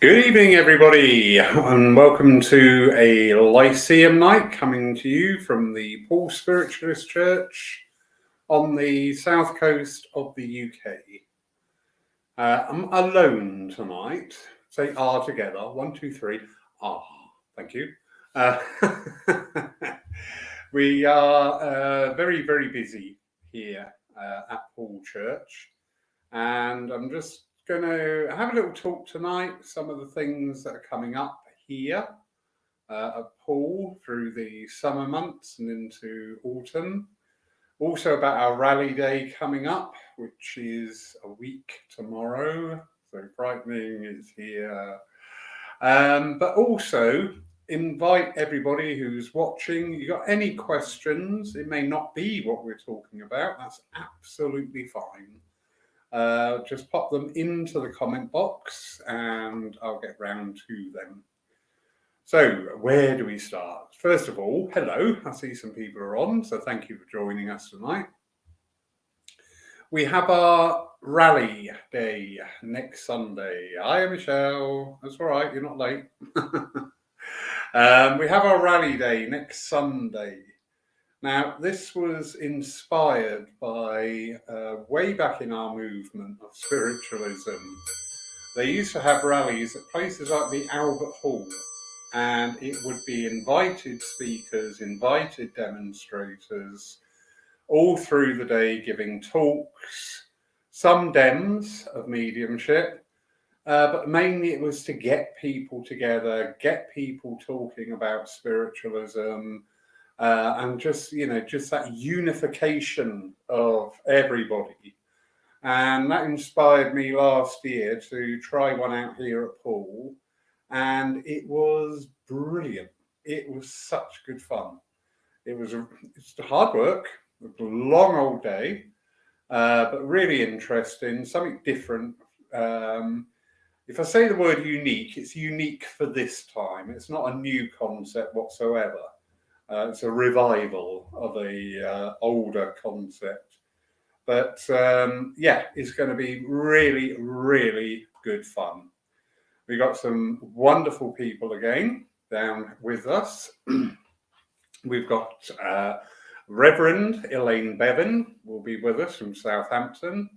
Good evening, everybody, and welcome to a Lyceum night coming to you from the Poole Spiritualist Church on the south coast of the UK. I'm alone tonight. Say R together. 1, 2, 3. R. Thank you. We are very, very busy here at Poole Church, and I'm just going to have a little talk tonight, some of the things that are coming up here at Poole through the summer months and into autumn. Also about our rally day coming up, which is a week tomorrow. So frightening is here. But also invite everybody who's watching. You got any questions? It may not be what we're talking about. That's absolutely fine. Just pop them into the comment box and I'll get round to them. So where do we start? First of all, hello. I see some people are on, so thank you for joining us tonight. We have our rally day next Sunday. Hi, Michelle. That's all right. You're not late. We have our rally day next Sunday. Now, this was inspired by way back in our movement of spiritualism. They used to have rallies at places like the Albert Hall, and it would be invited speakers, invited demonstrators, all through the day giving talks, some dems of mediumship, but mainly it was to get people together, get people talking about spiritualism, and just that unification of everybody. And that inspired me last year to try one out here at Poole, and it was brilliant. It was such good fun. It's hard work, it was a long old day, but really interesting, something different. If I say the word unique, it's unique for this time. It's not a new concept whatsoever. It's a revival of a older concept, but it's going to be really, really good fun. We got some wonderful people again down with us. We've got Reverend Elaine Bevan will be with us from Southampton.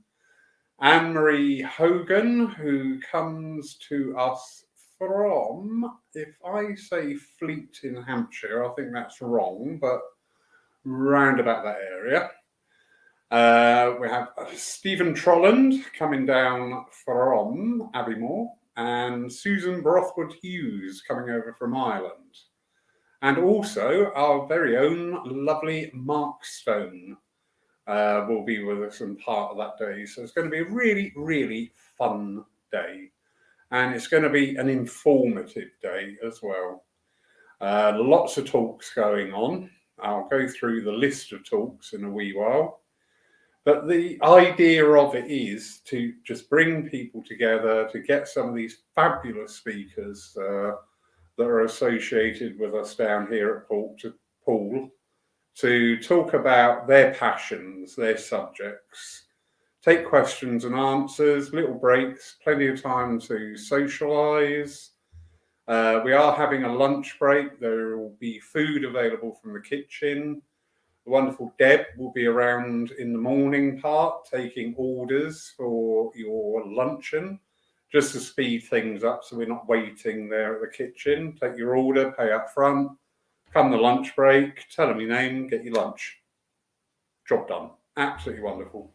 Anne-Marie Hogan, who comes to us from, if I say Fleet in Hampshire, I think that's wrong, but round about that area. We have Stephen Trolland coming down from Abbeymoor, and Susan Brothwood Hughes coming over from Ireland. And also our very own lovely Mark Stone will be with us and part of that day. So it's going to be a really, really fun day. And it's going to be an informative day as well. Lots of talks going on. I'll go through the list of talks in a wee while. But the idea of it is to just bring people together, to get some of these fabulous speakers that are associated with us down here at Poole to talk about their passions, their subjects. Take questions and answers, little breaks, plenty of time to socialise. We are having a lunch break. There will be food available from the kitchen. The wonderful Deb will be around in the morning part, taking orders for your luncheon, just to speed things up so we're not waiting there at the kitchen. Take your order, pay up front, come the lunch break, tell them your name, get your lunch. Job done. Absolutely wonderful.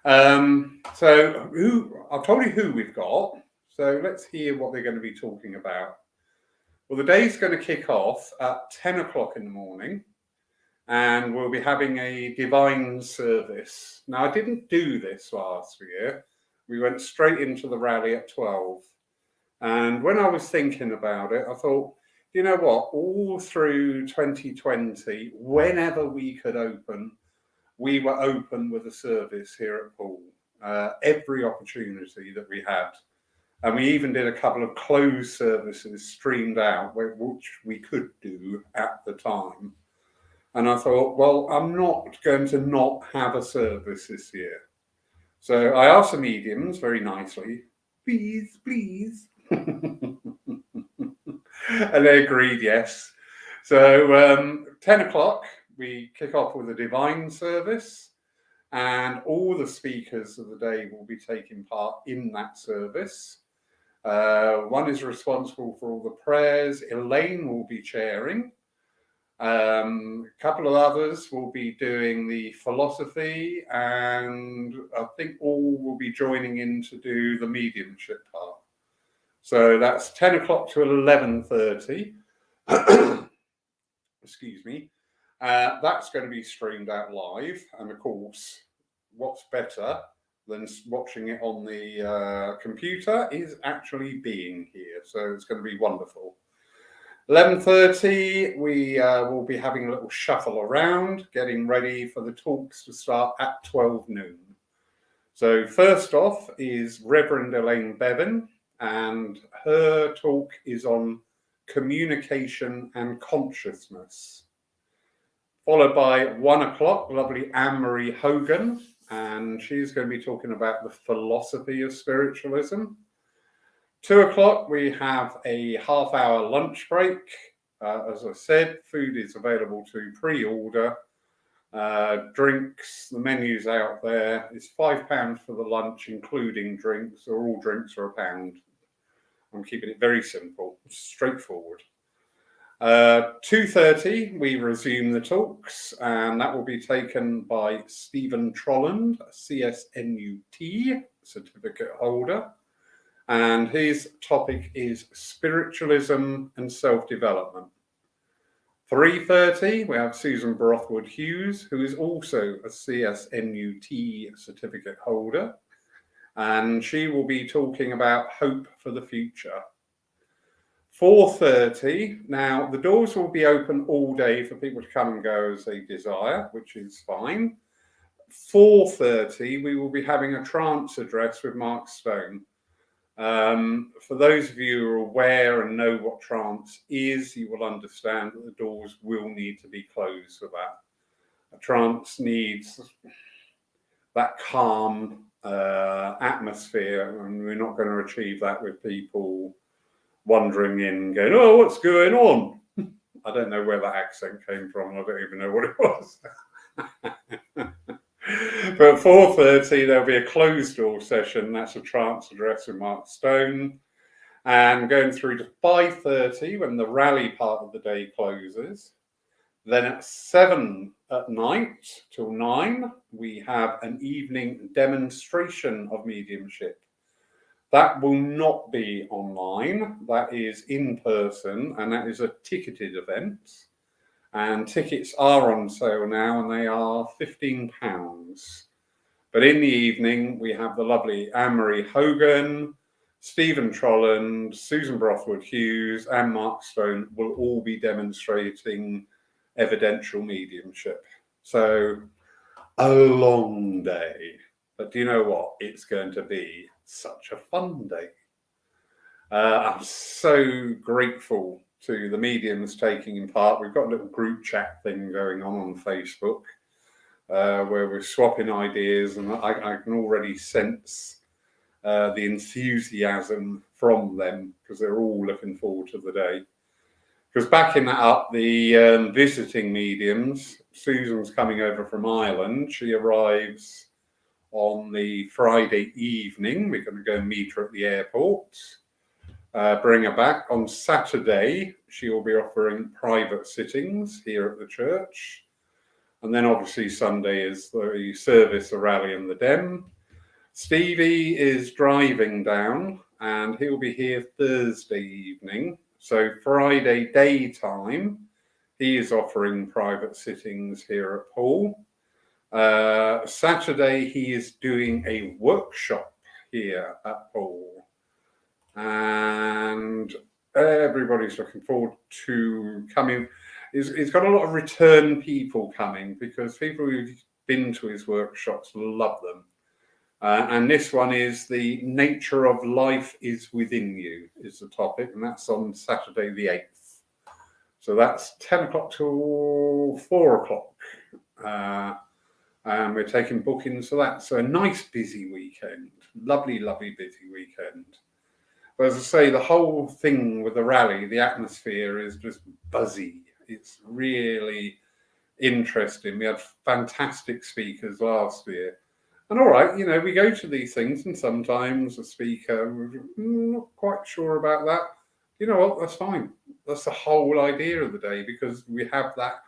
So I've told you who we've got, so let's hear what they're going to be talking about. Well, the day's going to kick off at 10 o'clock in the morning, and we'll be having a divine service. Now, I didn't do this last year. We went straight into the rally at 12. And when I was thinking about it, I thought, you know what, all through 2020, whenever we could open, we were open with a service here at Poole, every opportunity that we had. And we even did a couple of closed services streamed out, which we could do at the time. And I thought, well, I'm not going to not have a service this year. So I asked the mediums very nicely, please, And they agreed, yes. So 10 o'clock, we kick off with a divine service, and all the speakers of the day will be taking part in that service. One is responsible for all the prayers. Elaine will be chairing. A couple of others will be doing the philosophy, and I think all will be joining in to do the mediumship part. So that's 10 o'clock to 11:30. Excuse me. That's going to be streamed out live, and of course, what's better than watching it on the computer is actually being here. So it's going to be wonderful. 11:30, we will be having a little shuffle around, getting ready for the talks to start at 12 noon. So first off is Reverend Elaine Bevan, and her talk is on communication and consciousness. Followed by 1 o'clock, lovely Anne-Marie Hogan, and she's going to be talking about the philosophy of spiritualism. 2 o'clock, we have a half-hour lunch break. As I said, food is available to pre-order. Drinks, the menu's out there. It's £5 for the lunch, including drinks, or all drinks are £1. I'm keeping it very simple, straightforward. 2:30, we resume the talks, and that will be taken by Stephen Trolland, CSNUT certificate holder. And his topic is spiritualism and self-development. 3:30, we have Susan Brothwood Hughes, who is also a CSNUT certificate holder, and she will be talking about hope for the future. 4:30, now the doors will be open all day for people to come and go as they desire, which is fine. 4:30, we will be having a trance address with Mark Stone. For those of you who are aware and know what trance is, you will understand that the doors will need to be closed for that. A trance needs that calm atmosphere, and we're not going to achieve that with people wandering in going, oh, what's going on? I don't know where that accent came from. I don't even know what it was. But at 4:30, there'll be a closed door session. That's a trance address with Mark Stone. And going through to 5:30, when the rally part of the day closes. Then at 7 at night till 9, we have an evening demonstration of mediumship. That will not be online. That is in person, and that is a ticketed event. And tickets are on sale now, and they are £15. But in the evening, we have the lovely Anne-Marie Hogan, Stephen Trolland, Susan Brothwood Hughes, and Mark Stone will all be demonstrating evidential mediumship. So a long day. But do you know what? It's going to be such a fun day. I'm so grateful to the mediums taking in part. We've got a little group chat thing going on Facebook where we're swapping ideas, and I can already sense the enthusiasm from them because they're all looking forward to the day. Because backing that up, the visiting mediums, Susan's coming over from Ireland. She arrives on the Friday evening. We're going to go meet her at the airport. Bring her back. On Saturday, she will be offering private sittings here at the church. And then obviously Sunday is the service, the rally and the dem. Stevie is driving down and he'll be here Thursday evening. So Friday daytime, he is offering private sittings here at Poole. Saturday, he is doing a workshop here at Poole. And everybody's looking forward to coming. He's got a lot of return people coming because people who've been to his workshops love them. And this one is the nature of life is within you is the topic, and that's on Saturday the 8th. So that's 10 o'clock till 4 o'clock. And we're taking bookings for that. So a nice busy weekend. Lovely, lovely busy weekend. But as I say, the whole thing with the rally, the atmosphere is just buzzy. It's really interesting. We had fantastic speakers last year. And all right, we go to these things and sometimes a speaker, not quite sure about that. You know what? That's fine. That's the whole idea of the day, because we have that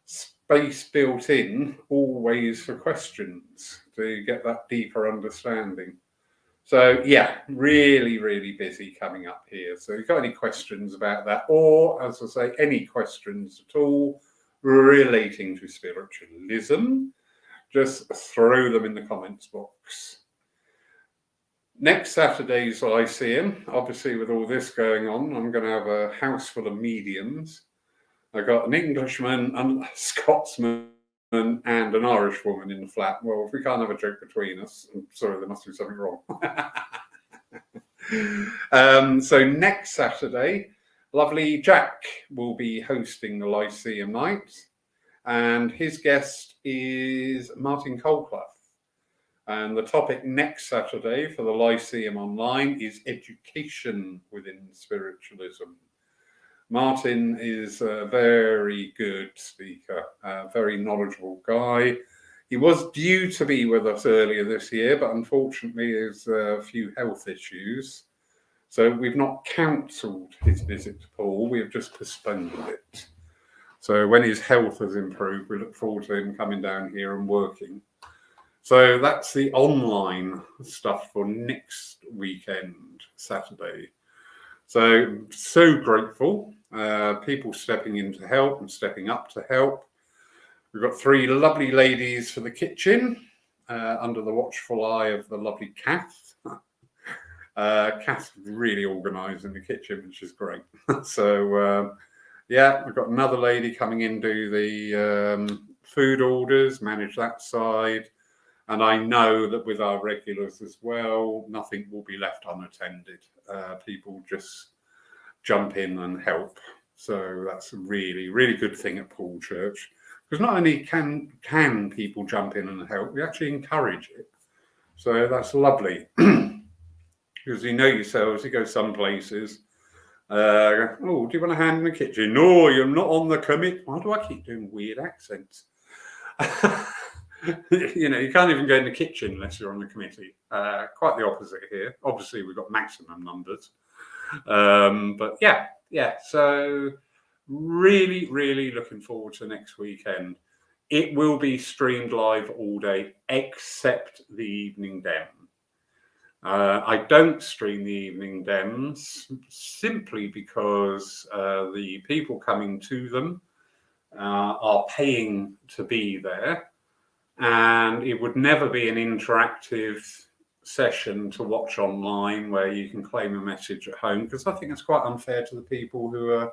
space built in always for questions to get that deeper understanding. So yeah, really, really busy coming up here. So if you've got any questions about that, or as I say, any questions at all relating to spiritualism, just throw them in the comments box. Next Saturday's Lyceum, obviously with all this going on, I'm going to have a house full of mediums. I've got an Englishman, a Scotsman, and an Irish woman in the flat. Well, if we can't have a joke between us, I'm sorry, there must be something wrong. So next Saturday, lovely Jack will be hosting the Lyceum night, and his guest is Martin Colclough. And the topic next Saturday for the Lyceum Online is education within spiritualism. Martin is a very good speaker, a very knowledgeable guy. He was due to be with us earlier this year, but unfortunately there's a few health issues. So we've not cancelled his visit to Poole, we have just postponed it. So when his health has improved, we look forward to him coming down here and working. So that's the online stuff for next weekend, Saturday. So grateful. People stepping in to help and stepping up to help. We've got 3 lovely ladies for the kitchen, under the watchful eye of the lovely Kath. Kath's really organised in the kitchen, which is great. So, yeah, we've got another lady coming in, do the food orders, manage that side. And I know that with our regulars as well, nothing will be left unattended. People just jump in and help. So that's a really, really good thing at Poole Church. Because not only can people jump in and help, we actually encourage it. So that's lovely. Because you know yourselves, you go some places, oh, do you want a hand in the kitchen? No, you're not on the commit. Why do I keep doing weird accents? You can't even go in the kitchen unless you're on the committee. Quite the opposite here. Obviously, we've got maximum numbers. But yeah. So really, really looking forward to next weekend. It will be streamed live all day, except the evening dem. I don't stream the evening dems simply because the people coming to them are paying to be there. And it would never be an interactive session to watch online where you can claim a message at home, because I think it's quite unfair to the people who are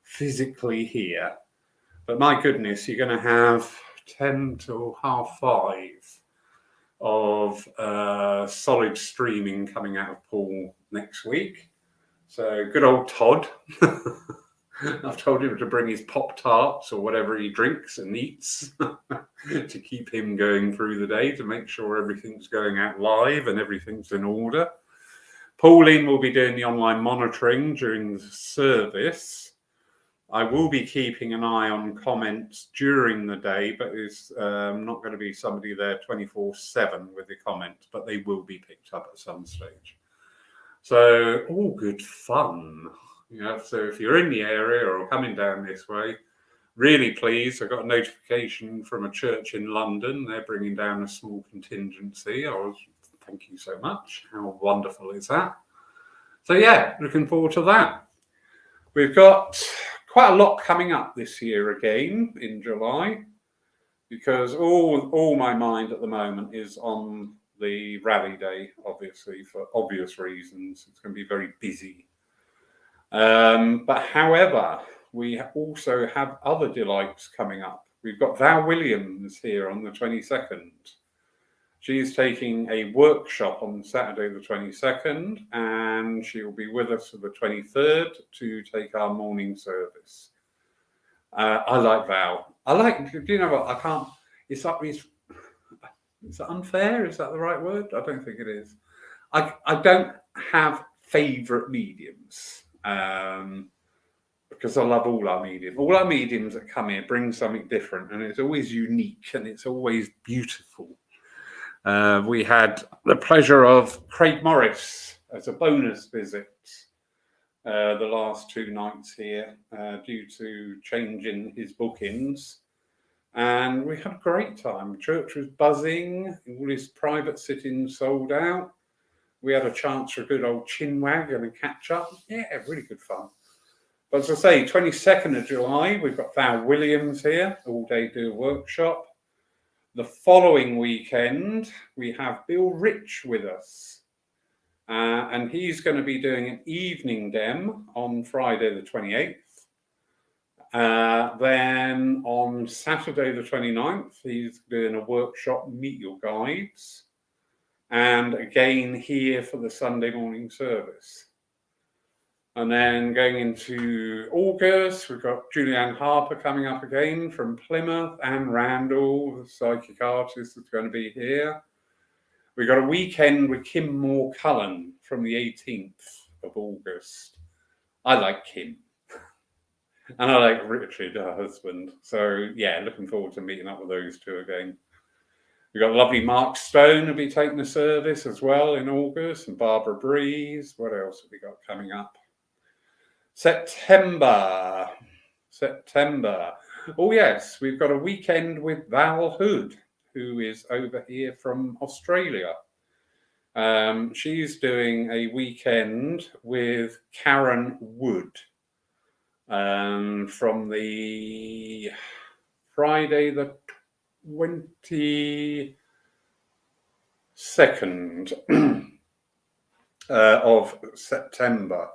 physically here. But my goodness, you're going to have 10 till 5:30 of solid streaming coming out of Poole next week. So good old Todd. I've told him to bring his Pop-Tarts or whatever he drinks and eats to keep him going through the day, to make sure everything's going out live and everything's in order. Pauline will be doing the online monitoring during the service. I will be keeping an eye on comments during the day, but there's not going to be somebody there 24/7 with the comments, but they will be picked up at some stage. So all good fun. So if you're in the area or coming down this way, really pleased. I got a notification from a church in London. They're bringing down a small contingency. Thank you so much. How wonderful is that? So yeah, looking forward to that. We've got quite a lot coming up this year again in July, because all my mind at the moment is on the rally day, obviously, for obvious reasons. It's going to be very busy. But however, we also have other delights coming up. We've got Val Williams here on the 22nd. She's taking a workshop on Saturday the 22nd, and she will be with us for the 23rd to take our morning service. I like Val. Do you know what? I can't, is that unfair? Is that the right word? I don't think it is. I don't have favourite mediums. Because I love all our mediums. All our mediums that come here bring something different, and it's always unique and it's always beautiful. We had the pleasure of Craig Morris as a bonus visit the last 2 nights here due to changing his bookings. And we had a great time. The church was buzzing, all his private sittings sold out. We had a chance for a good old chinwag and a catch up. Yeah, really good fun. But as I say, 22nd of July, we've got Val Williams here, all day do a workshop. The following weekend, we have Bill Rich with us. And he's going to be doing an evening dem on Friday the 28th. Then on Saturday the 29th, he's doing a workshop, Meet Your Guides. And again here for the Sunday morning service. And then going into August, we've got Julianne Harper coming up again from Plymouth, and Randall, the psychic artist, that's going to be here. We've got a weekend with Kim Moore-Cullen from the 18th of August. I like Kim. And I like Richard, her husband. So, yeah, looking forward to meeting up with those two again. We've got lovely Mark Stone who'll be taking the service as well in August, and Barbara Breeze. What else have we got coming up? September. Oh, yes, we've got a weekend with Val Hood, who is over here from Australia. She's doing a weekend with Karen Wood from the Friday the 22nd of September.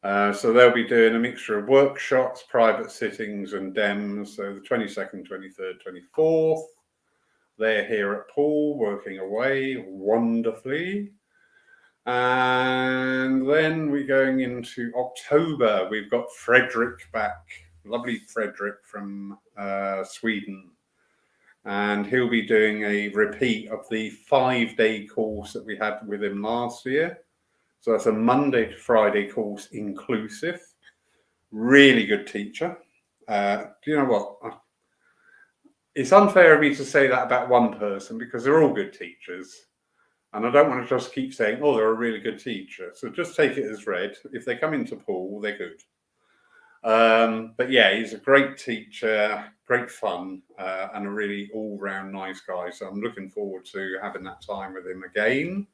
So they'll be doing a mixture of workshops, private sittings and dems. So the 22nd, 23rd, 24th, they're here at Poole working away wonderfully. And then we're going into October. We've got Frederick back, lovely Frederick from Sweden. And he'll be doing a repeat of the 5-day course that we had with him last year. So that's a Monday to Friday course inclusive. Really good teacher. Do you know what? It's unfair of me to say that about one person because they're all good teachers. And I don't want to just keep saying, oh, they're a really good teacher. So just take it as read. If they come into Poole, they're good. But yeah, he's a great teacher, great fun, and a really all-round nice guy. So I'm looking forward to having that time with him again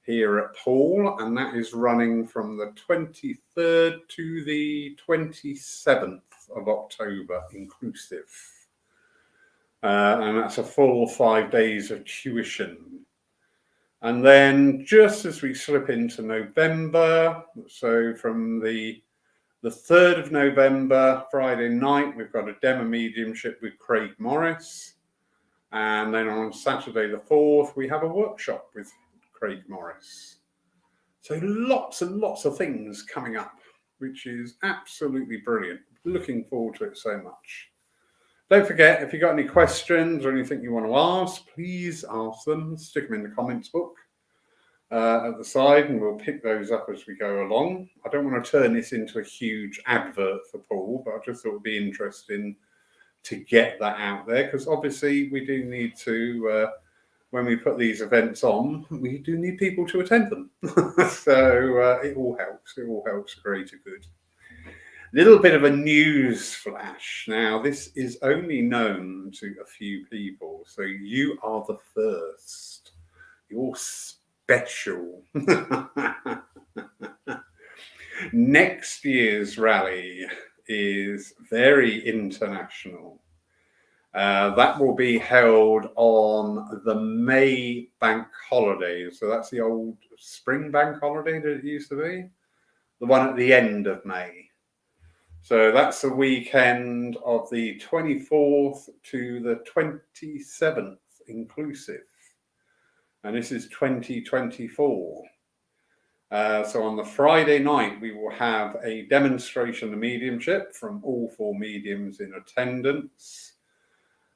here at Poole, and that is running from the 23rd to the 27th of October inclusive. And that's a full 5 days of tuition. And then just as we slip into November, so from the 3rd of November, Friday night, we've got a demo mediumship with Craig Morris. And then on Saturday the 4th, we have a workshop with Craig Morris. So lots and lots of things coming up, which is absolutely brilliant. Looking forward to it so much. Don't forget, if you've got any questions or anything you want to ask, please ask them. Stick them in the comments book at the side, and we'll pick those up as we go along. I don't want to turn this into a huge advert for Poole, but I just thought it would be interesting to get that out there, because obviously we do need to, when we put these events on, we do need people to attend them. So it all helps. It all helps a greater good. Little bit of a news flash. Now, this is only known to a few people, so you are the first. You're special. Next year's rally is very international. That will be held on the May bank holiday. So that's the old spring bank holiday that it used to be. The one at the end of May. So that's the weekend of the 24th to the 27th inclusive. And this is 2024. So on the Friday night, we will have a demonstration of mediumship from all 4 mediums in attendance.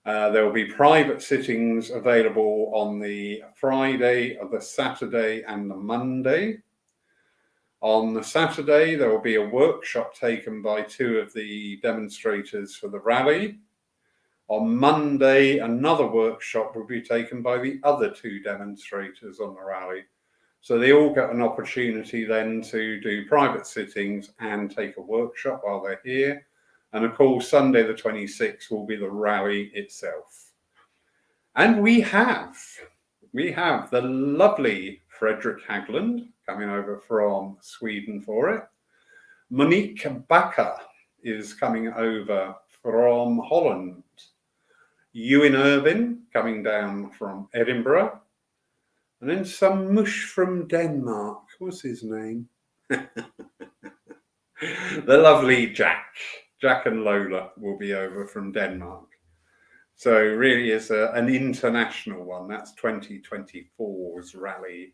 There will be private sittings available on the Friday, the Saturday, and the Monday. On the Saturday, there will be a workshop taken by 2 of the demonstrators for the rally. On Monday, another workshop will be taken by the other 2 demonstrators on the rally. So they all get an opportunity then to do private sittings and take a workshop while they're here. And of course, Sunday the 26th will be the rally itself. And we have the lovely Frederick Hagland coming over from Sweden for it. Monique Bakker is coming over from Holland. Ewan Irvin coming down from Edinburgh. And then some mush from Denmark. What's his name? The lovely Jack. Jack and Lola will be over from Denmark. So really is an international one. That's 2024's rally.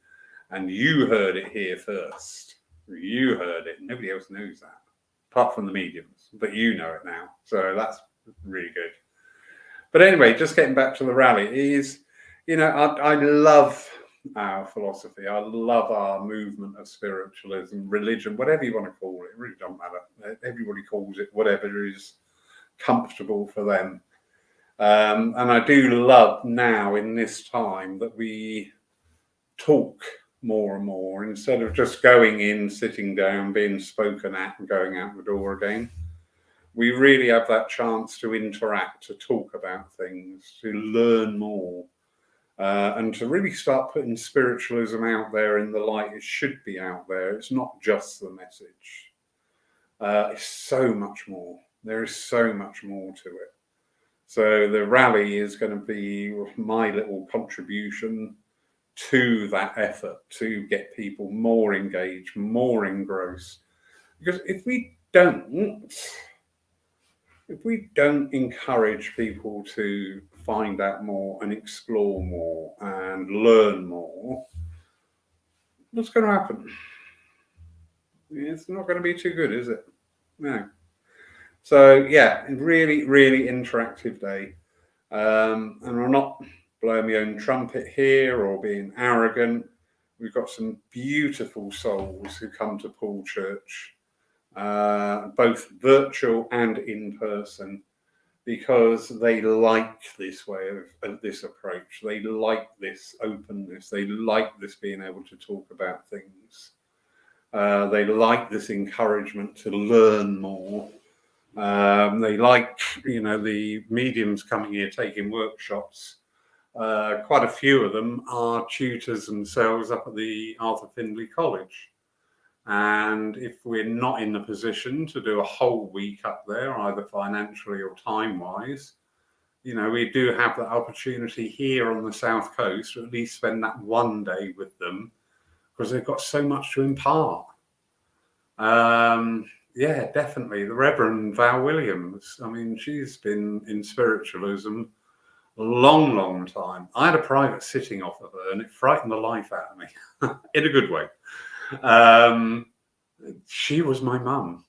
And you heard it here first. You heard it. Nobody else knows that, apart from the mediums. But you know it now. So that's really good. But anyway, just getting back to the rally, it is, you know, I love our philosophy. I love our movement of spiritualism, religion, whatever you want to call it. It really don't matter. Everybody calls it whatever is comfortable for them. And I do love now in this time that we talk more and more instead of just going in, sitting down, being spoken at and going out the door again. We really have that chance to interact, to talk about things, to learn more, and to really start putting spiritualism out there in the light it should be out there. It's not just the message. It's so much more. There is so much more to it. So the rally is going to be my little contribution to that effort to get people more engaged, more engrossed. Because if we don't encourage people to find out more and explore more and learn more, what's going to happen? It's not going to be too good, is it? No. So yeah, really, really interactive day. And I'm not blowing my own trumpet here or being arrogant. We've got some beautiful souls who come to Poole Church, both virtual and in person, because they like this way of this approach. They like this openness. They like this being able to talk about things. They like this encouragement to learn more. They like, you know, the mediums coming here taking workshops. Quite a few of them are tutors themselves up at the Arthur Findlay College. And if we're not in the position to do a whole week up there, either financially or time-wise, you know, we do have that opportunity here on the South Coast to at least spend that one day with them, because they've got so much to impart. Yeah, definitely. The Reverend Val Williams. I mean, she's been in spiritualism a long, long time. I had a private sitting off of her and it frightened the life out of me in a good way. She was my mum.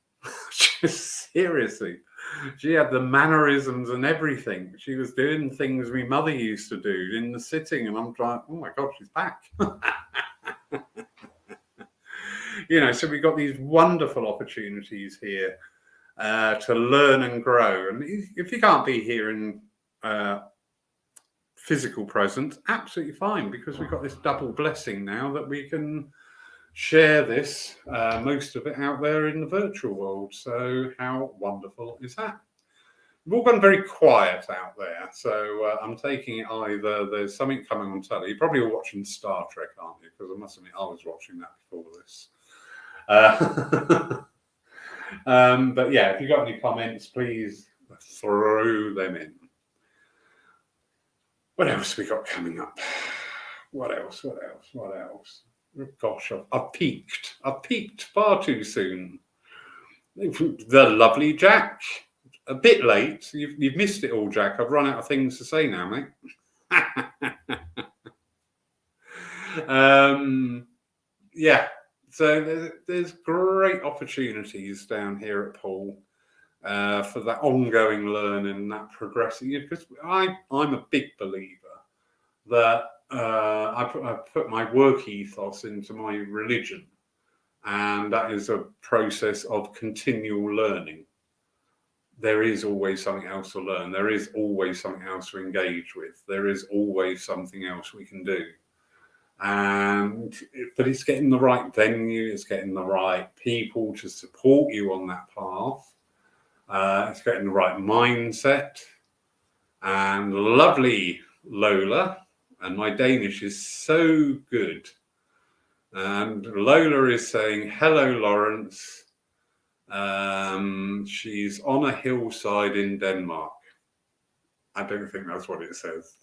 Seriously. She had the mannerisms and everything. She was doing things my mother used to do in the sitting, and I'm like, oh my God, she's back. You know, so we've got these wonderful opportunities here to learn and grow. And if you can't be here in physical presence, absolutely fine, because we've got this double blessing now that we can share this, most of it out there in the virtual world. So how wonderful is that? We've all gone very quiet out there. So I'm taking it either there's something coming on telly. You're probably all watching Star Trek, aren't you? Because I must admit, I was watching that before this. But yeah, if you've got any comments, please throw them in. What else we got coming up? What else? Gosh, I've peaked far too soon. The lovely Jack. A bit late. You've missed it all, Jack. I've run out of things to say now, mate. Yeah. So there's great opportunities down here at Poole for that ongoing learning and that progressing. Because I'm a big believer that I put my work ethos into my religion. And that is a process of continual learning. There is always something else to learn. There is always something else to engage with. There is always something else we can do. But it's getting the right venue, it's getting the right people to support you on that path. It's getting the right mindset. And lovely Lola, and my Danish is so good. And Lola is saying, hello, Lawrence. She's on a hillside in Denmark. I don't think that's what it says.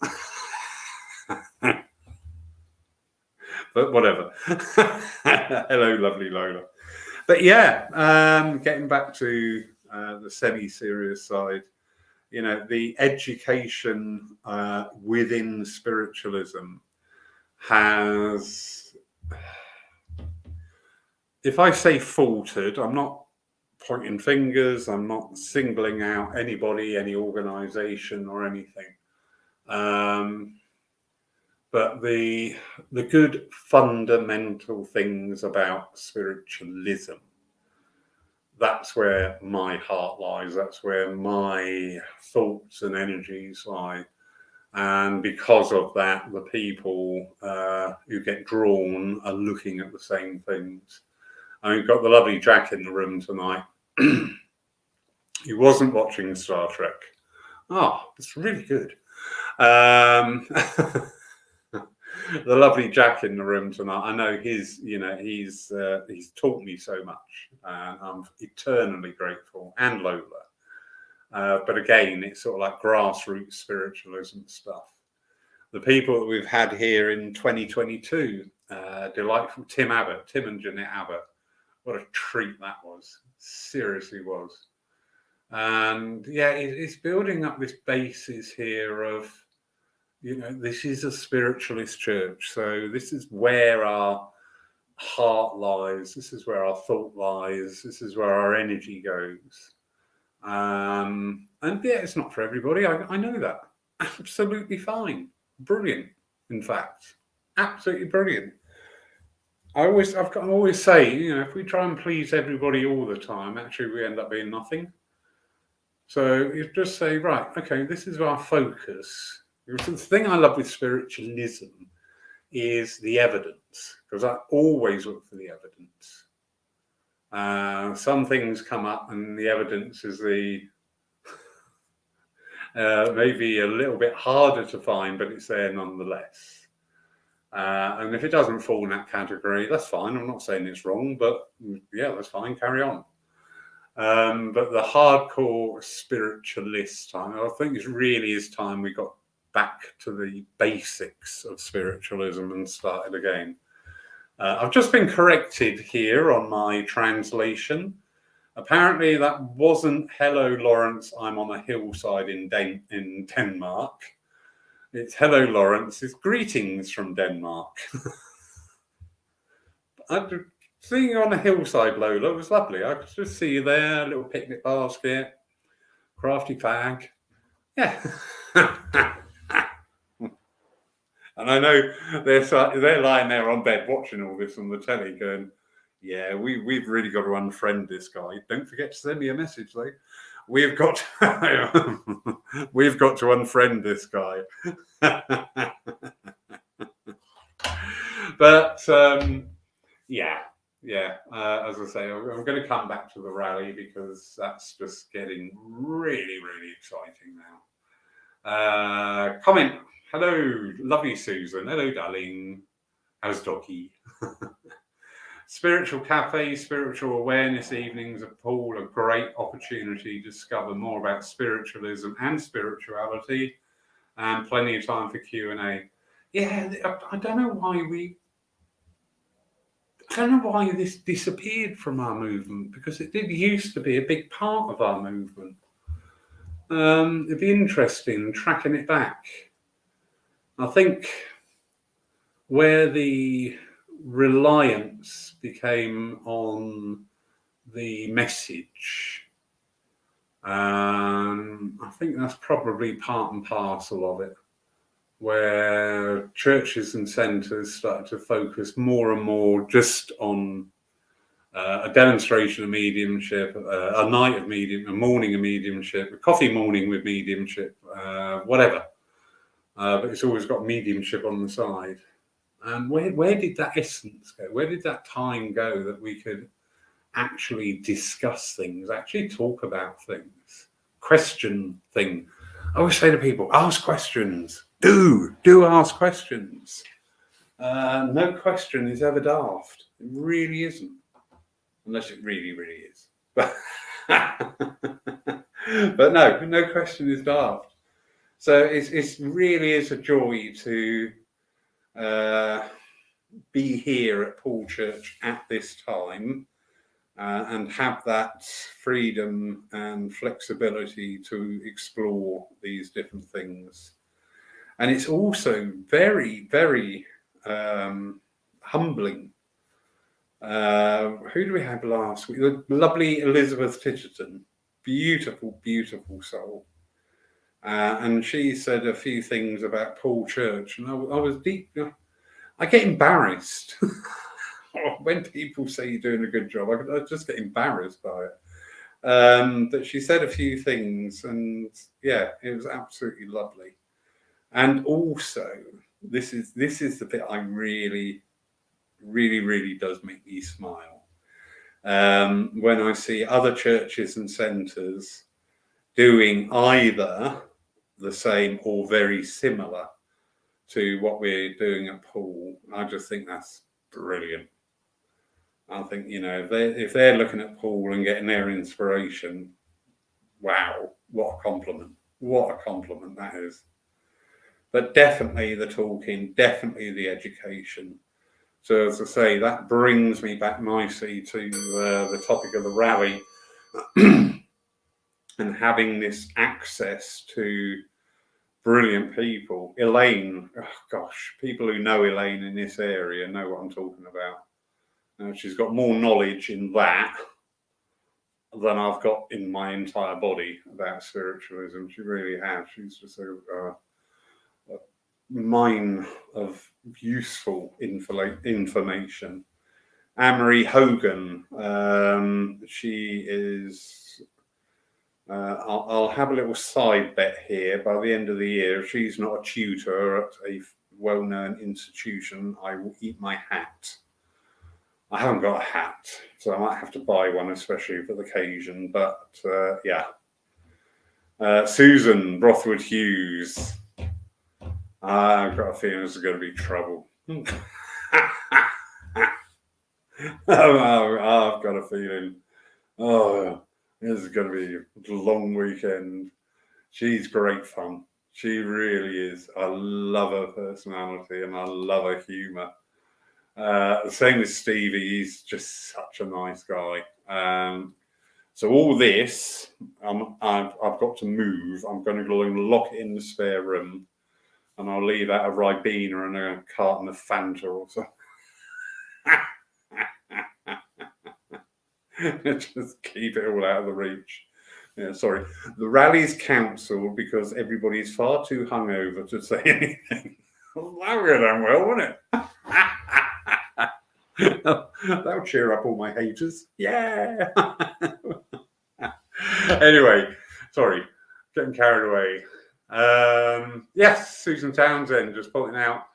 But whatever. Hello, lovely Lola. But yeah, getting back to the semi-serious side, you know, the education within spiritualism has, if I say faltered, I'm not pointing fingers, I'm not singling out anybody, any organization or anything. But the good fundamental things about spiritualism, that's where my heart lies, that's where my thoughts and energies lie. And because of that, the people who get drawn are looking at the same things. And we've got the lovely Jack in the room tonight. He wasn't watching Star Trek. Oh, it's really good. The lovely Jack in the room tonight. I know he's taught me so much, and I'm eternally grateful. And Lola. But again, it's sort of like grassroots spiritualism stuff. The people that we've had here in 2022, delightful Tim and Jeanette Abbott. What a treat that was. Seriously was. And yeah, it's building up this basis here of, you know, this is a spiritualist church. So this is where our heart lies. This is where our thought lies. This is where our energy goes. And yeah, it's not for everybody. I know that. Absolutely fine. Brilliant. In fact, absolutely brilliant. I always say, you know, if we try and please everybody all the time, actually we end up being nothing. So you just say, right, okay, this is our focus. The thing I love with spiritualism is the evidence, because I always look for the evidence. Some things come up and the evidence is maybe a little bit harder to find, but it's there nonetheless. And if it doesn't fall in that category, that's fine. I'm not saying it's wrong, but yeah, that's fine. Carry on. But the hardcore spiritualist time, I think it really is time we got back to the basics of spiritualism and started again. I've just been corrected here on my translation. Apparently that wasn't hello Lawrence, I'm on a hillside in Denmark. It's hello Lawrence, it's greetings from Denmark. Seeing you on a hillside, Lola, was lovely. I could just see you there, a little picnic basket, crafty fag. Yeah. And I know they're lying there on bed watching all this on the telly going, yeah, we've really got to unfriend this guy. Don't forget to send me a message, though. We've got to unfriend this guy. But yeah. As I say, I'm going to come back to the rally because that's just getting really, really exciting now. Comment. Hello, lovely Susan. Hello, darling. How's doggy? Spiritual cafe, spiritual awareness evenings at Poole, a great opportunity to discover more about spiritualism and spirituality, and plenty of time for Q&A. Yeah, I don't know why this disappeared from our movement, because it did used to be a big part of our movement. It'd be interesting tracking it back. I think where the reliance became on the message, I think that's probably part and parcel of it, where churches and centres started to focus more and more just on a demonstration of mediumship, a night of a morning of mediumship, a coffee morning with mediumship, whatever. But it's always got mediumship on the side. And where did that essence go? Where did that time go that we could actually discuss things, actually talk about things, question things? I always say to people, ask questions. Do ask questions. No question is ever daft. It really isn't. Unless it really, really is. But, but no question is daft. So it really is a joy to be here at Poole Church at this time and have that freedom and flexibility to explore these different things. And it's also very, very humbling. Who do we have last week? The lovely Elizabeth Titterton. Beautiful, beautiful soul. And she said a few things about Poole Church, and I was deep. I get embarrassed when people say you're doing a good job. I just get embarrassed by it. But she said a few things, and yeah, it was absolutely lovely. And also, this is the bit I really does make me smile. When I see other churches and centres doing either the same or very similar to what we're doing at Poole, I just think that's brilliant. I think, if they're looking at Poole and getting their inspiration, wow, what a compliment. What a compliment that is. But definitely the talking, definitely the education. So as I say, that brings me back nicely to the topic of the rally and having this access to brilliant people. Elaine, oh gosh, people who know Elaine in this area know what I'm talking about. She's got more knowledge in that than I've got in my entire body about spiritualism. She really has. She's just a mine of useful information. Anne-Marie Hogan, she is, I'll have a little side bet here. By the end of the year, if she's not a tutor at a well-known institution, I will eat my hat. I haven't got a hat, so I might have to buy one, especially for the occasion. But yeah, Susan Brothwood Hughes. I've got a feeling this is going to be trouble. I've got a feeling. Oh, this is going to be a long weekend. She's great fun. She really is. I love her personality and I love her humour. The same with Stevie. He's just such a nice guy. So all this, I've got to move. I'm going to go and lock it in the spare room, and I'll leave out a Ribena and a carton of Fanta or something. Just keep it all out of the reach. Yeah, sorry. The rally's cancelled because everybody's far too hungover to say anything. Well, that would go down well, wouldn't it? That'll cheer up all my haters. Yeah. Anyway, sorry, getting carried away. Yes, Susan Townsend just pointing out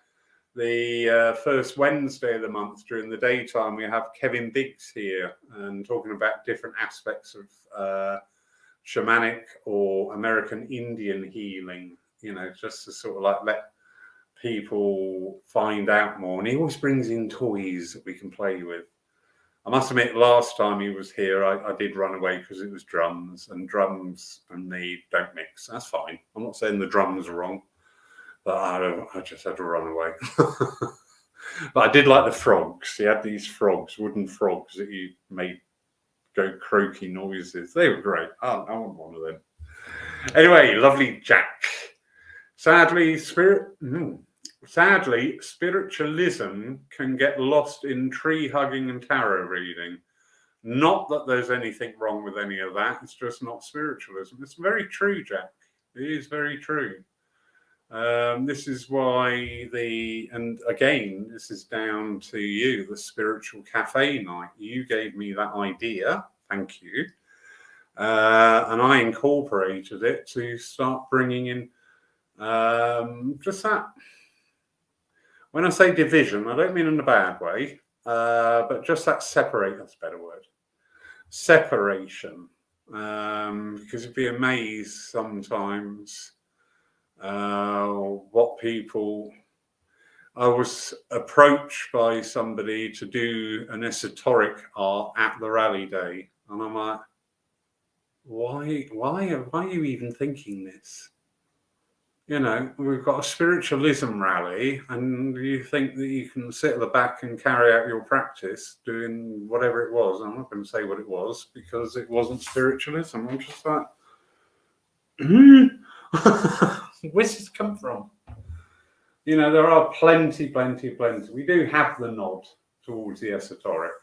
the first Wednesday of the month during the daytime, we have Kevin Biggs here and talking about different aspects of shamanic or American Indian healing, just to sort of like let people find out more. And he always brings in toys that we can play with. I must admit, last time he was here, I did run away because it was drums, and drums and me don't mix. That's fine. I'm not saying the drums are wrong, but I just had to run away. But I did like the frogs. He had these frogs, wooden frogs that he made go croaky noises. They were great. I want one of them. Anyway, lovely Jack. Sadly, spiritualism can get lost in tree hugging and tarot reading. Not that there's anything wrong with any of that. It's just not spiritualism. It's very true, Jack. It is very true. This is why and again, this is down to you, the spiritual cafe night. You gave me that idea. Thank you. And I incorporated it to start bringing in just that. When I say division, I don't mean in a bad way, but just that separate, that's a better word. Separation. Because you'd be amazed sometimes what people. I was approached by somebody to do an esoteric art at the rally day, and I'm like, why are you even thinking this? You know, we've got a spiritualism rally, and you think that you can sit at the back and carry out your practice doing whatever it was. I'm not going to say what it was because it wasn't spiritualism. I'm just like, where's this come from? You know, there are plenty. We do have the nod towards the esoteric.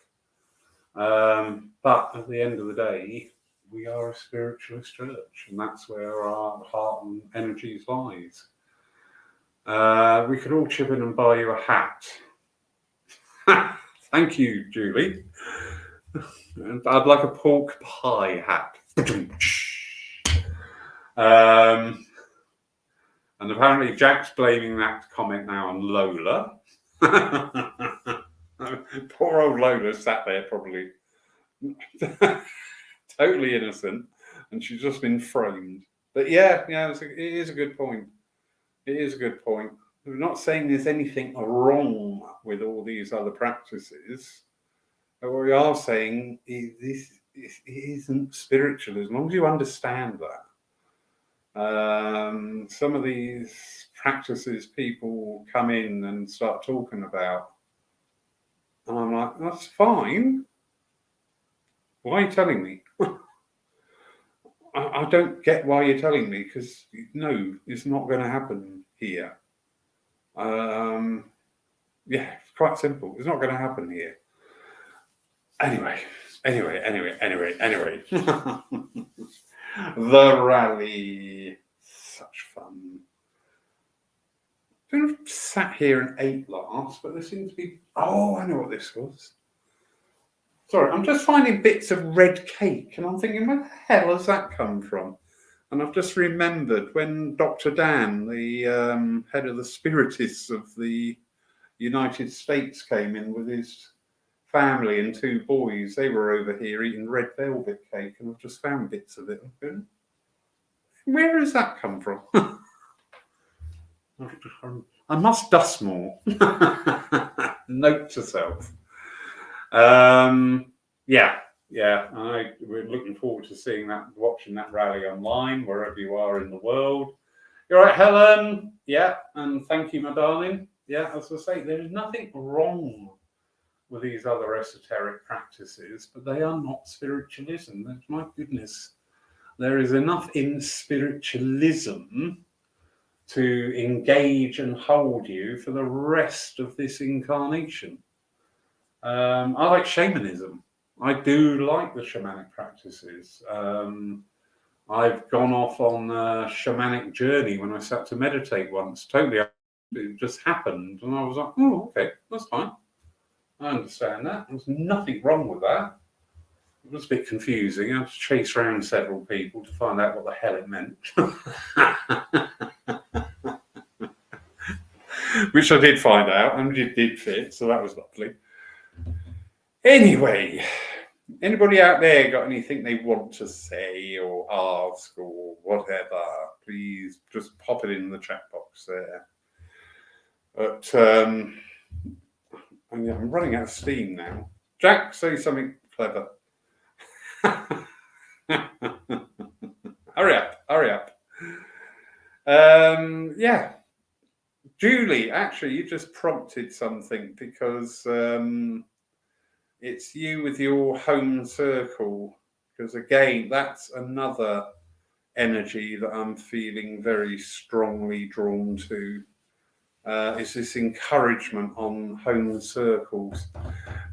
But at the end of the day, we are a spiritualist church, and that's where our heart and energies lies. We could all chip in and buy you a hat. Thank you, Julie. And I'd like a pork pie hat. And apparently Jack's blaming that comment now on Lola. Poor old Lola sat there probably totally innocent, and she's just been framed. But yeah, it is a good point. It is a good point. We're not saying there's anything wrong with all these other practices. But what we are saying is this isn't spiritual, as long as you understand that. Some of these practices people come in and start talking about, and I'm like, that's fine. Why are you telling me? I don't get why you're telling me, because no, it's not going to happen here. Yeah, it's quite simple. It's not going to happen here. Anyway. The rally. Such fun. I don't have sat here and ate last, but there seems to be. Oh, I know what this was. Sorry, I'm just finding bits of red cake, and I'm thinking, where the hell has that come from? And I've just remembered when Dr. Dan, the head of the Spiritists of the United States, came in with his family and 2 boys. They were over here eating red velvet cake, and I've just found bits of it. Where has that come from? I must dust more. Note to self. We're looking forward to seeing that, watching that rally online, wherever you are in the world. You're right, Helen. Yeah, and thank you, my darling. Yeah, as I say, there is nothing wrong with these other esoteric practices, but they are not spiritualism. My goodness, there is enough in spiritualism to engage and hold you for the rest of this incarnation. I like shamanism. I do like the shamanic practices. I've gone off on a shamanic journey when I sat to meditate once. Totally, it just happened, and I was like, "Oh, okay, that's fine. I understand that. There's nothing wrong with that." It was a bit confusing. I had to chase around several people to find out what the hell it meant. Which I did find out, and it did fit, so that was lovely. Anyway, anybody out there got anything they want to say or ask or whatever, please just pop it in the chat box there. But I'm running out of steam now. Jack, say something clever. Hurry up. Yeah. Julie, actually, you just prompted something, because it's you with your home circle. Because again, that's another energy that I'm feeling very strongly drawn to. Is this encouragement on home circles.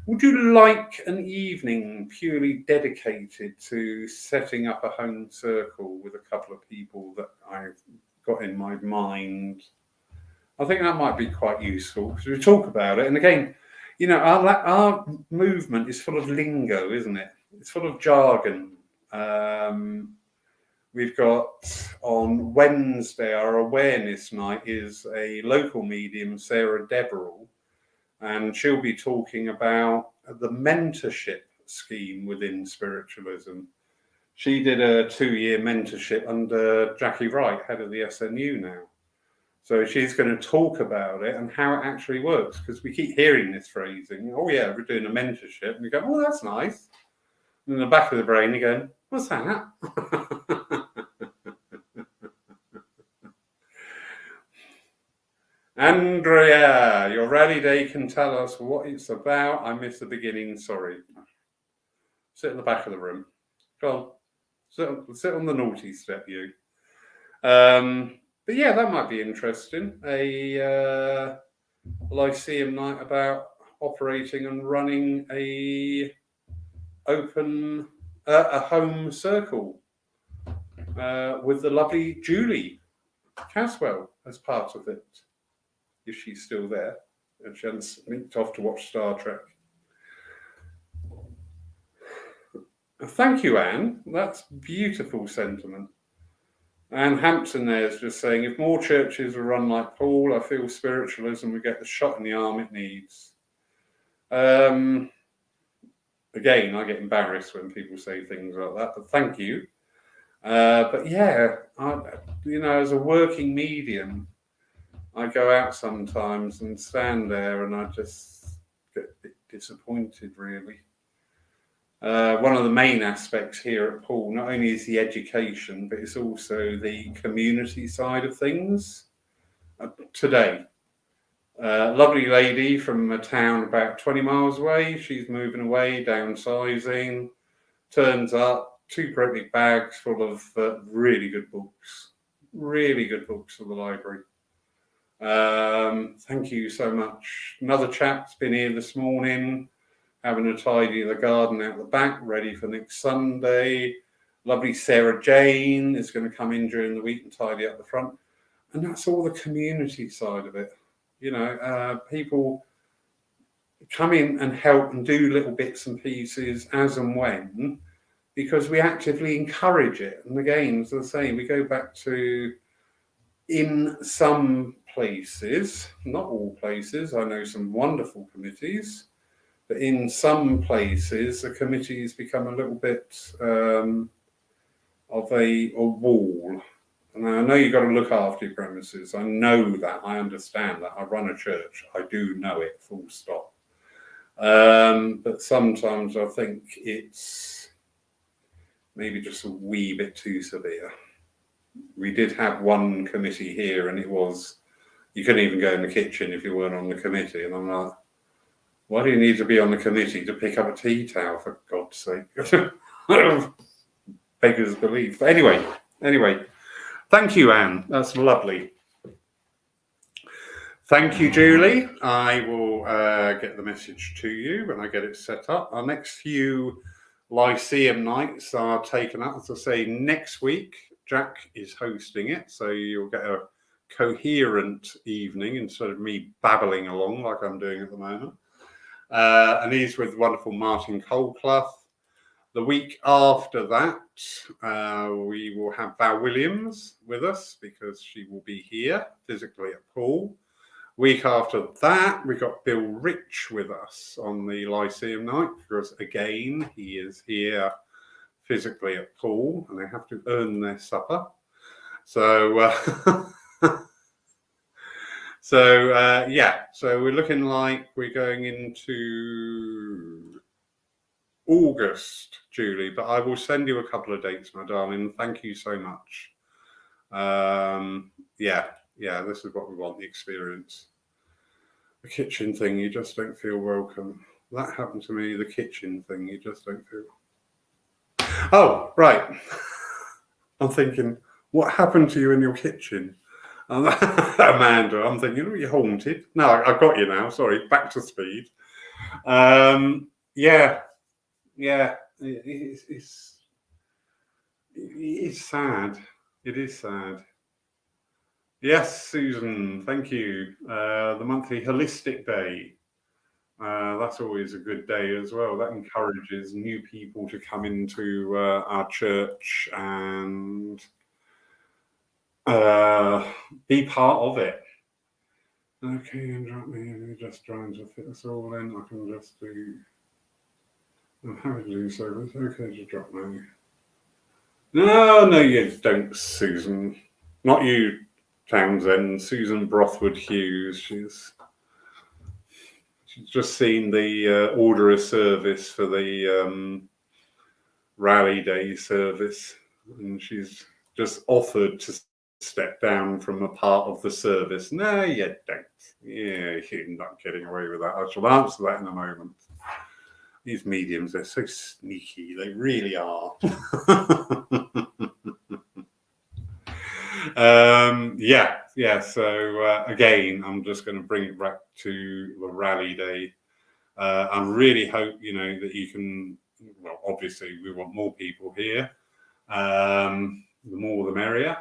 Would you like an evening purely dedicated to setting up a home circle with a couple of people that I've got in my mind. I think that might be quite useful because we talk about it. And again, you know, our movement is full of lingo, isn't it? It's full of jargon. We've got on Wednesday, our awareness night is a local medium, Sarah Deverell, and she'll be talking about the mentorship scheme within spiritualism. She did a 2-year mentorship under Jackie Wright, head of the SNU now. So she's going to talk about it and how it actually works, because we keep hearing this phrasing, oh yeah, we're doing a mentorship. And we go, oh, that's nice. And in the back of the brain, you go, what's that? Andrea, your rally day can tell us what it's about. I missed the beginning, sorry. Sit in the back of the room. Go on, sit on the naughty step, you. But yeah, that might be interesting. A Lyceum night about operating and running a home circle with the lovely Julie Caswell as part of it, if she's still there and she hasn't sneaked off to watch Star Trek. Thank you, Anne. That's beautiful sentiment. And Hampton there is just saying, if more churches were run like Poole, I feel spiritualism would get the shot in the arm it needs. Again, I get embarrassed when people say things like that, but thank you. But yeah, as a working medium, I go out sometimes and stand there and I just get a bit disappointed, really. One of the main aspects here at Poole, not only is the education, but it's also the community side of things. Today, lovely lady from a town about 20 miles away, she's moving away, downsizing, turns up, 2 great big bags full of really good books for the library. Thank you so much. Another chap's been here this morning, having a tidy of the garden out the back, ready for next Sunday. Lovely Sarah Jane is going to come in during the week and tidy up the front. And that's all the community side of it. You know, people come in and help and do little bits and pieces as and when, because we actively encourage it. And again, as I say, we go back to, in some places, not all places, I know some wonderful committees, but in some places, the committees become a little bit of a wall. And I know you've got to look after your premises. I know that. I understand that. I run a church. I do know it, full stop. But sometimes I think it's maybe just a wee bit too severe. We did have one committee here, and it was, you couldn't even go in the kitchen if you weren't on the committee. And I'm like, why do you need to be on the committee to pick up a tea towel, for God's sake? Beggars belief. But anyway, thank you, Anne. That's lovely. Thank you, Julie. I will get the message to you when I get it set up. Our next few Lyceum nights are taken up. As I say, next week, Jack is hosting it, so you'll get a coherent evening instead of me babbling along like I'm doing at the moment. And he's with wonderful Martin Colclough. The week after that, we will have Val Williams with us because she will be here physically at Poole. Week after that, we got Bill Rich with us on the Lyceum night because, again, he is here physically at Poole and they have to earn their supper. So, so we're looking like we're going into August, Julie, but I will send you a couple of dates, my darling. Thank you so much. This is what we want, the experience. The kitchen thing, you just don't feel welcome. That happened to me, the kitchen thing, you just don't feel. Oh, right. I'm thinking, what happened to you in your kitchen? Amanda, I'm thinking, are you haunted? No, I got you now, sorry, back to speed. It's sad. It is sad. Yes, Susan, thank you. The monthly holistic day. That's always a good day as well. That encourages new people to come into our church and be part of it. Okay, and drop me, just trying to fit us all in. I can just do. I'm happy to do so, but it's okay to drop me. No, you don't, Susan. Not you, Townsend. Susan Brothwood Hughes. She's just seen the order of service for the rally day service, and she's just offered to step down from a part of the service. No, you don't. Yeah, you're not getting away with that. I shall answer that in a moment. These mediums, they're so sneaky. They really are. Yeah. So again, I'm just going to bring it back to the rally day. I really hope that you can. Well, obviously, we want more people here. The more, the merrier.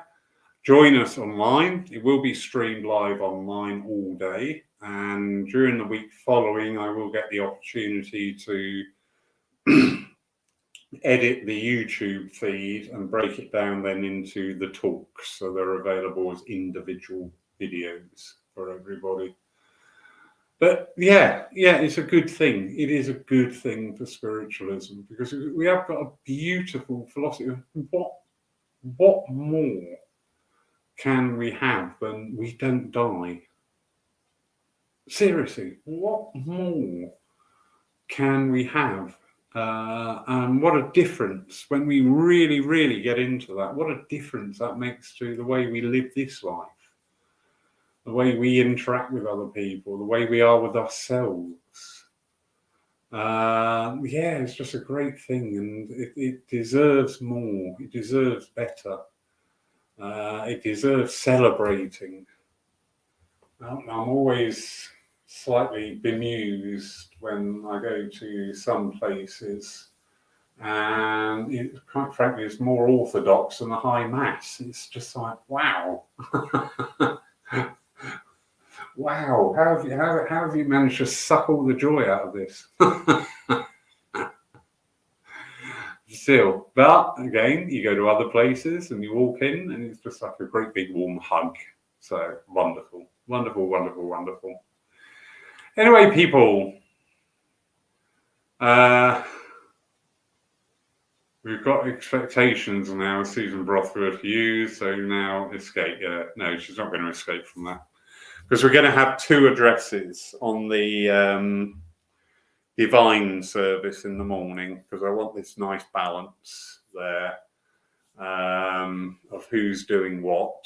Join us online. It will be streamed live online all day, and during the week following, I will get the opportunity to edit the YouTube feed and break it down then into the talks, so they're available as individual videos for everybody. But yeah, it's a good thing. It is a good thing for spiritualism, because we have got a beautiful philosophy. What more can we have than we don't die? Seriously, what more can we have? And what a difference when we really, really get into that. What a difference that makes to the way we live this life, the way we interact with other people, the way we are with ourselves. It's just a great thing, and it deserves more. It deserves better. It deserves celebrating. I'm always slightly bemused when I go to some places, and quite frankly, it's more orthodox than the High Mass. It's just like, wow. Wow, how have you managed to suck all the joy out of this? Still, but again, you go to other places and you walk in, and it's just like a great big warm hug. So wonderful, wonderful, wonderful, wonderful. Anyway, people, we've got expectations now. Susan Brothwood Hughes, so now escape. No, she's not going to escape from that, because we're going to have two addresses on the divine service in the morning, because I want this nice balance there of who's doing what.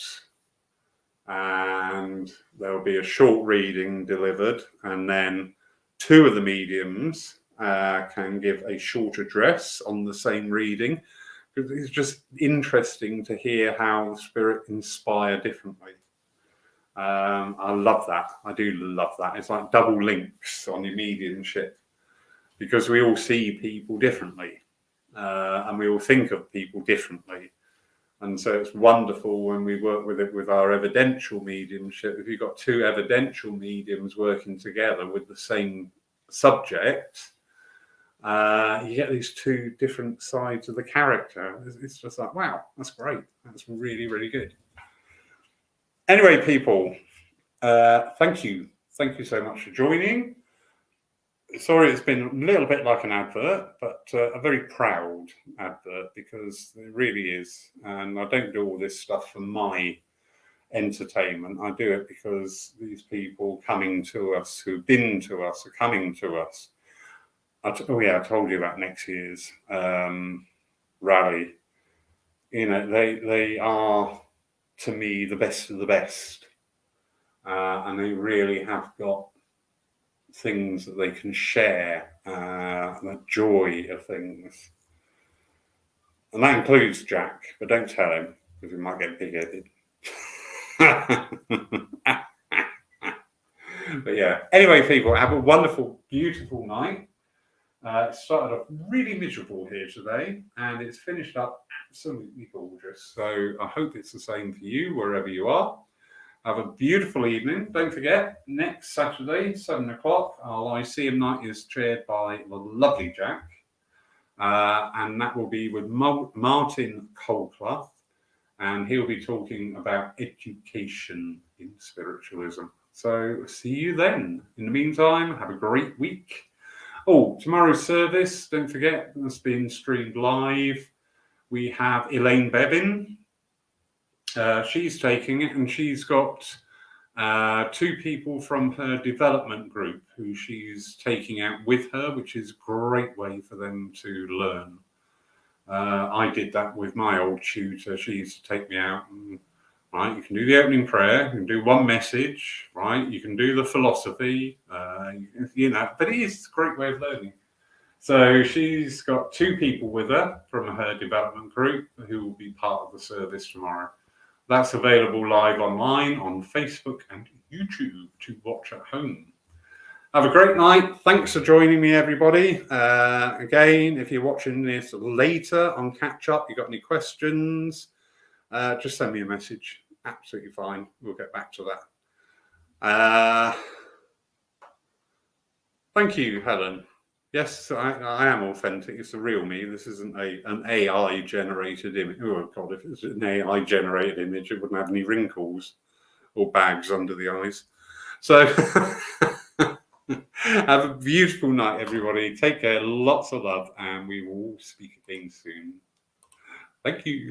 And there'll be a short reading delivered, and then two of the mediums can give a short address on the same reading. It's just interesting to hear how the Spirit inspire differently. I love that. I do love that. It's like double links on your mediumship, because we all see people differently, and we all think of people differently. And so it's wonderful when we work with it with our evidential mediumship. If you've got two evidential mediums working together with the same subject, you get these two different sides of the character. It's just like, wow, that's great. That's really, really good. Anyway, people, thank you. Thank you so much for joining. Sorry, it's been a little bit like an advert, but a very proud advert, because it really is. And I don't do all this stuff for my entertainment. I do it because these people coming to us, who've been to us, are coming to us. I told you about next year's rally. They are, to me, the best of the best. And they really have got things that they can share, the joy of things. And that includes Jack, but don't tell him, because he might get big-headed. But yeah, anyway, people, have a wonderful, beautiful night. It started off really miserable here today, and it's finished up absolutely gorgeous. So I hope it's the same for you, wherever you are. Have a beautiful evening. Don't forget, next Saturday, 7 o'clock, our Lyceum night is chaired by the lovely Jack. And that will be with Martin Colclough. And he'll be talking about education in spiritualism. So see you then. In the meantime, have a great week. Oh, tomorrow's service, don't forget, that's been streamed live. We have Elaine Bevin. She's taking it, and she's got 2 people from her development group who she's taking out with her, which is a great way for them to learn. I did that with my old tutor. She used to take me out and, right, you can do the opening prayer, you can do one message, right, you can do the philosophy, but it is a great way of learning. So she's got 2 people with her from her development group who will be part of the service tomorrow. That's available live online on Facebook and YouTube to watch at home. Have a great night. Thanks for joining me, everybody. Again, if you're watching this later on Catch Up, you got any questions, just send me a message. Absolutely fine. We'll get back to that. Thank you, Helen. Yes, I am authentic. It's the real me. This isn't an AI-generated image. Oh, God, if it's an AI-generated image, it wouldn't have any wrinkles or bags under the eyes. So have a beautiful night, everybody. Take care. Lots of love, and we will speak again soon. Thank you.